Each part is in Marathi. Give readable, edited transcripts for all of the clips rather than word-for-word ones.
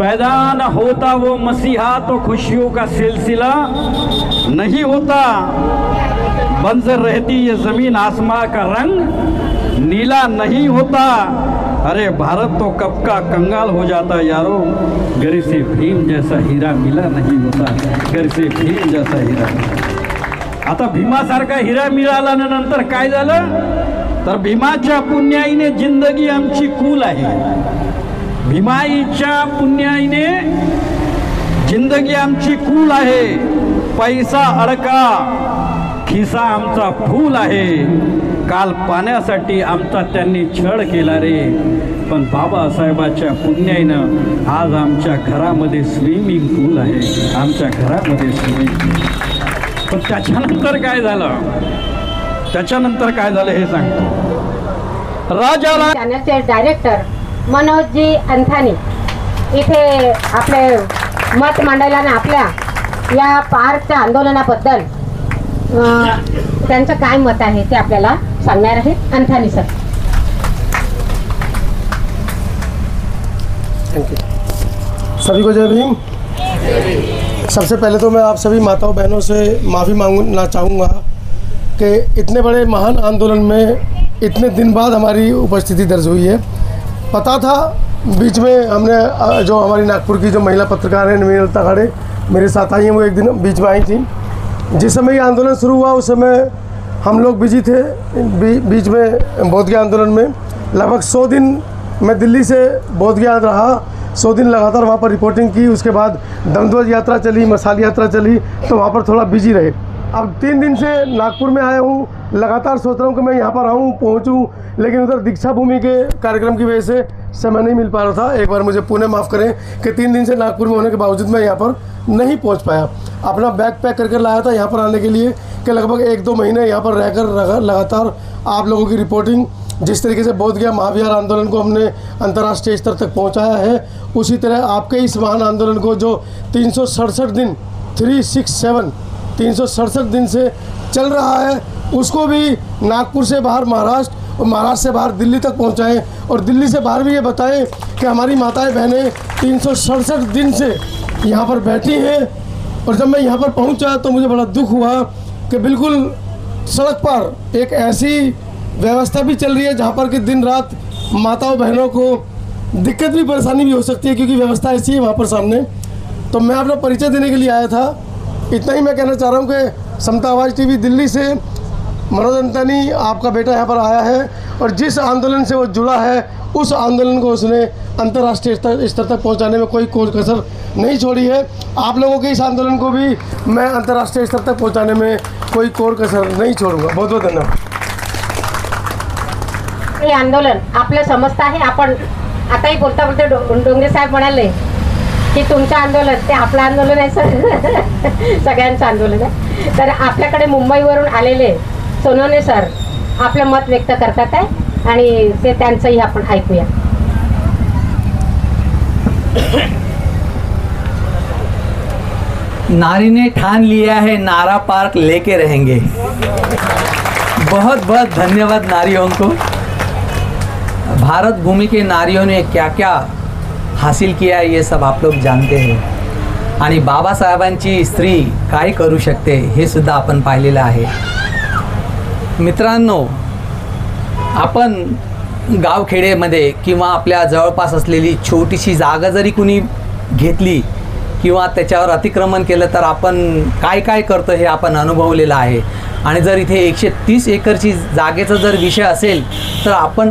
पैदा न होता वो मसीहा तो खुशियों का सिलसिला नहीं होता, बंजर रहती ये जमीन आसमां का रंग नीला नहीं होता। अरे भारत तो कब का कंगाल हो जाता यारो, घर से भीम जैसा हीरा मिला नहीं होता, घर से भीम जैसा हीरा। आता भीमासारखा हिरा मिळाला नंतर काय झालं तर भीमाच्या पुण्याईने जिंदगी आमची कूल आहे, भीमाईच्या पुण्याईने जिंदगी आमची कूल आहे, पैसा अडका खिसा आमचा फूल आहे, काल पाण्यासाठी आमचा त्यांनी छळ केला रे, पण बाबासाहेबाच्या पुण्याईनं आज आमच्या घरामध्ये स्विमिंग पूल आहे, आमच्या घरामध्ये स्विमिंग पूल। पण त्याच्यानंतर काय झालं, त्याच्यानंतर काय झालं हे सांगतो। राजाला चॅनलचे डायरेक्टर मनोजजी अंथानी इथे आपले मत मांडायला आणि आपल्या या पार्कच्या आंदोलनाबद्दल त्यांचं काय मत आहे ते आपल्याला सांगणार आहेत अंथानी सर। Thank you. सभी को जय भीम। सबसे पहले तो मैं आप सभी माताओं बहनों से माफ़ी मांगना चाहूँगा कि इतने बड़े महान आंदोलन में इतने दिन बाद हमारी उपस्थिति दर्ज हुई है। पता था बीच में हमने जो हमारी नागपुर की जो महिला पत्रकार हैं नवीनता खाड़े मेरे साथ आई हैं, वो एक दिन बीच में आई थी। जिस समय ये आंदोलन शुरू हुआ उस समय हम लोग बिजी थे। बीच में बोधगया आंदोलन में लगभग 100 दिन मैं दिल्ली से बोधगया रहा, 100 दिन लगातार वहाँ पर रिपोर्टिंग की। उसके बाद दमध्वज यात्रा चली, मसाल यात्रा चली, तो वहाँ पर थोड़ा बिजी रहे। अब 3 दिन से नागपुर में आया हूँ, लगातार सोच रहा हूँ कि मैं यहाँ पर आऊँ पहुँचूँ, लेकिन उधर दीक्षा भूमि के कार्यक्रम की वजह से समय नहीं मिल पा रहा था। एक बार मुझे पुणे माफ़ करें कि 3 दिन से नागपुर में होने के बावजूद मैं यहाँ पर नहीं पहुँच पाया। अपना बैग पैक करके लाया था यहाँ पर आने के लिए कि लगभग 1-2 महीने यहाँ पर रहकर लगातार आप लोगों की रिपोर्टिंग, जिस तरीके से बोधगया महाविहार आंदोलन को हमने अंतर्राष्ट्रीय स्तर तक पहुँचाया है, उसी तरह आपके इस महान आंदोलन को जो 367 दिन 367 दिन से चल रहा है, उसको भी नागपुर से बाहर महाराष्ट्र और महाराष्ट्र से बाहर दिल्ली तक पहुंचाएं, और दिल्ली से बाहर भी ये बताएं कि हमारी माताएं बहनें 367 दिन से यहाँ पर बैठी हैं। और जब मैं यहाँ पर पहुँचा तो मुझे बड़ा दुख हुआ कि बिल्कुल सड़क पर एक ऐसी व्यवस्था भी चल रही है जहाँ पर कि दिन रात माताओं बहनों को दिक्कत भी परेशानी भी हो सकती है, क्योंकि व्यवस्था ऐसी है वहाँ पर सामने। तो मैं अपना परिचय देने के लिए आया था। इतना ही मैं कहना चाह रहा हूँ कि समता आवाज़ टीवी दिल्ली से मनोज अंथानी आपका बेटा यहाँ पर आया है, और जिस आंदोलन से वो जुड़ा है उस आंदोलन को उसने अंतर्राष्ट्रीय स्तर तक पहुँचाने में कोई कसर नहीं छोड़ी है। आप लोगों के इस आंदोलन को भी मैं अंतर्राष्ट्रीय स्तर तक पहुँचाने में कोई कसर नहीं छोड़ूंगा। बहुत बहुत धन्यवाद। हे आंदोलन आपलं समजतं आहे। आपण आताही बोलता बोलता डोंगरे साहेब म्हणाले की तुमचं आंदोलन ते आपलं आंदोलन आहे, सगळ्यांचं आंदोलन आहे। तर आपल्याकडे मुंबईवरून आलेले सोनवणे सर आपलं मत व्यक्त करतात आहे आणि ते त्यांचंही आपण ऐकूया। नारी ने ठान लिया है नारा पार्क लेके रहेंगे। बहुत बहुत धन्यवाद नारियों को। भारत भूमि के नारियों ने क्या क्या हासिल किया है ये सब आप लोग जानते हैं, आणि बाबासाहेबांची स्त्री काय करू शकते हे सुद्धा आपण पाहिलेलं आहे। मित्रांनो, आपण गावखेडेमध्ये किंवा आपल्या जवळपास असलेली छोटीशी जागा जरी कुणी घेतली किंवा त्याच्यावर अतिक्रमण केलं तर आपण काय काय करतो हे आपण अनुभवलेलं आहे। आणि जर इथे 130 एकरची जागेचा जर विषय असेल तर आपण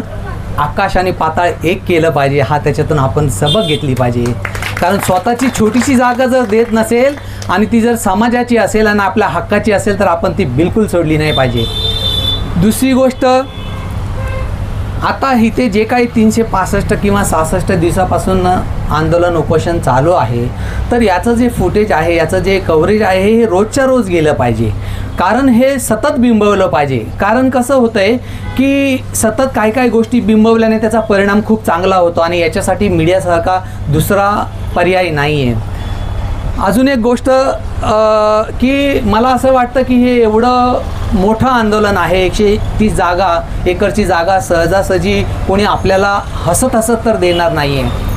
आकाश आणि पाताळ एक केलं पाहिजे, हा त्याच्यातून आपण सबक घेतली पाहिजे। कारण स्वतःची छोटीशी जागा जर देत नसेल आणि ती जर समाजाची असेल आणि आपल्या हक्काची असेल तर आपण ती बिलकुल सोडली नाही पाहिजे। दुसरी गोष्ट, आता इथे जे काही 365 किंवा 66 दिवसापासून आंदोलन उपोषण चालू आहे, तर याचं जे फुटेज आहे, याचं जे कव्हरेज आहे हे रोजच्या रोज गेलं पाहिजे। कारण हे सतत बिंबवलं पाहिजे। कारण कसं होतं आहे की सतत काय काय गोष्टी बिंबवल्याने त्याचा परिणाम खूप चांगला होतो आणि याच्यासाठी मीडियासारखा दुसरा पर्याय नाही आहे। अजून एक गोष्ट की मला असं वाटतं की हे एवढं मोठं आंदोलन आहे, 130 एकरची जागा सहजासहजी कोणी आपल्याला हसत तर देणार नाही आहे।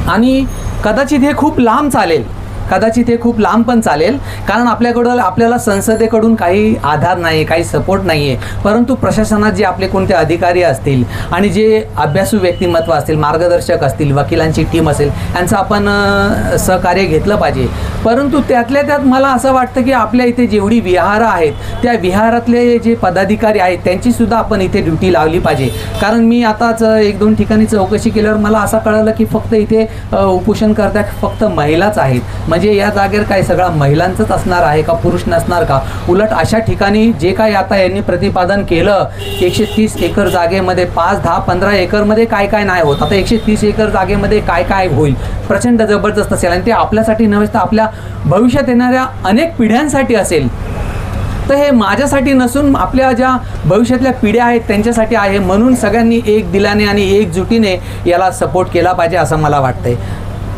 आणि कदाचित हे खूप लांब चालेल, कदाचित हे खूप लांब पण चालेल, कारण आपल्याला संसदेकडून काही आधार नाही, काही सपोर्ट नाही आहे. परंतु प्रशासनात जे आपले कोणते अधिकारी असतील आणि जे अभ्यासू व्यक्तिमत्व असतील, मार्गदर्शक असतील, वकिलांची टीम असेल, यांचं आपण सहकार्य घेतलं पाहिजे. परंतु त्यातल्या त्यात मला असं वाटतं की आपल्या इथे जेवढी विहारं आहेत त्या विहारातले जे पदाधिकारी आहेत त्यांचीसुद्धा आपण इथे ड्युटी लावली पाहिजे. कारण मी आताच 1-2 ठिकाणी चौकशी केल्यावर मला असं कळलं की फक्त इथे उपोषणकर्त्या फक्त महिलाच आहेत. म्हणजे या जागेवर काय सगळा महिलांचंच असणार आहे का, पुरुष नसणार का? उलट अशा ठिकाणी जे काय आता यांनी प्रतिपादन केलं 130 एकर जागेमध्ये 5, 10, 15 एकरमध्ये काय काय नाही होत. आता 130 एकर जागेमध्ये काय काय होईल, प्रचंड जबरदस्त असेल. आणि ते आपल्यासाठी नव्हे तर आपल्या भविष्यात येणाऱ्या अनेक पिढ्यांसाठी असेल. तर हे माझ्यासाठी नसून आपल्या ज्या भविष्यातल्या पिढ्या आहेत त्यांच्यासाठी आहे. म्हणून सगळ्यांनी एक दिलाने आणि एकजुटीने याला सपोर्ट केला पाहिजे असं मला वाटतंय.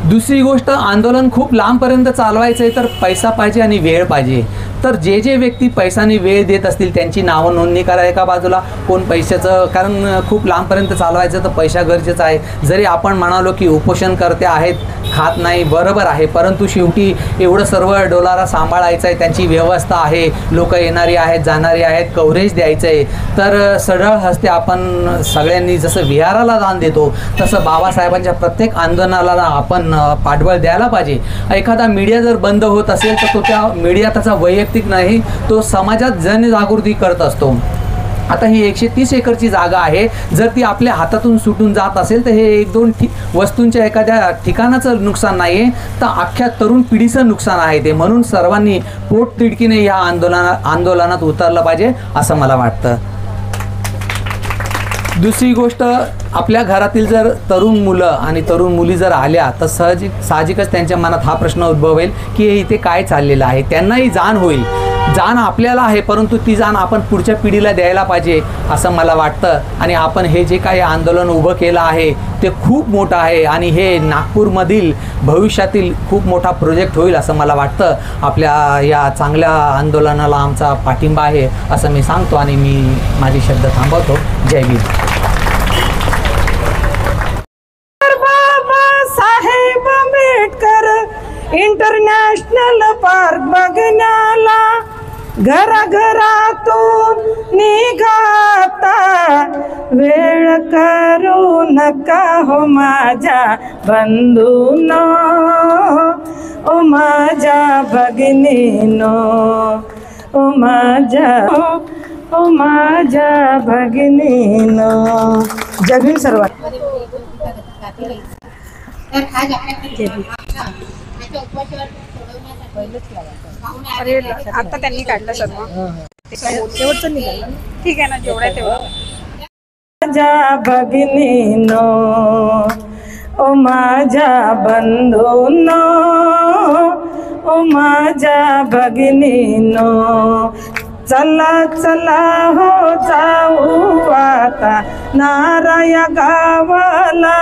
दुसरी गोष्ट, आंदोलन खूप लांबपर्यंत चालवायचं आहे तर पैसा पाहिजे आणि वेळ पाहिजे. तर जे व्यक्ती पैशाने वेळ देत असतील त्यांची नावं नोंदणी करा एका बाजूला. कोण पैशाचं, कारण खूप लांबपर्यंत चालवायचं तर पैसा गरजेचा आहे. जरी आपण म्हणालो की उपोषणकर्ते आहेत, खात नाही, बरोबर आहे, परंतु शेवटी एवढं सर्व डोलारा सांभाळायचं आहे, त्यांची व्यवस्था आहे, लोक येणारी आहेत, जाणारी आहेत, कव्हरेज द्यायचं आहे. तर सरळ हस्ते आपण सगळ्यांनी जसं विहाराला दान देतो तसं बाबासाहेबांच्या प्रत्येक आंदोलनाला आपण पाठबळ द्यायला पाहिजे. एखादा मीडिया जर बंद होत असेल तर तो त्या मीडिया त्याचा वैयक्तिक नाही, तो समाजात जनजागृती करत असतो. आता ही 130 एकरची जागा आहे, जर ती आपल्या हातातून सुटून जात असेल तर हे 1-2 वस्तूंच्या एखाद्या ठिकाणाचं नुकसान नाही आहे, तर अख्ख्या तरुण पिढीचं नुकसान आहे ते. म्हणून सर्वांनी पोटतिडकीने या आंदोलनात उतरलं पाहिजे असं मला वाटतं. दुसरी गोष्ट, आपल्या घरातील जर तरुण मुलं आणि तरुण मुली जर आल्या तर साहजिकच त्यांच्या मनात हा प्रश्न उद्भवेल की इथे काय चाललेलं आहे. त्यांनाही जाण होईल. जाण आपल्याला आहे, परंतु ती जाण आपण पुढच्या पिढीला द्यायला पाहिजे असं मला वाटतं. आणि आपण हे जे काही आंदोलन उभं केलं आहे ते खूप मोठं आहे आणि हे नागपूरमधील भविष्यातील खूप मोठा प्रोजेक्ट होईल असं मला वाटतं. आपल्या या चांगल्या आंदोलनाला आमचा पाठिंबा आहे असं मी सांगतो आणि मी माझे शब्द थांबवतो. जय भीम. बाबासाहेब आंबेडकर इंटरनॅशनल पार्क बघण्याला घराघरातून निघाता वेळ करू नका हो माझ्या बंधूनो, ओ माझ्या भगिनीनो, ओ माझ्या भगिनीनो. जय भीम सर्वांना. अरे आता त्यांनी काढलं सर्व, शेवटचं निघालं. ठीक आहे ना, जेवढं आहे तेवढं. माझ्या भगिनीनो, ओ माझ्या बंधूनो, ओ माझ्या भगिनीनो, चला चला हो जाऊ आता नाराया गावाला.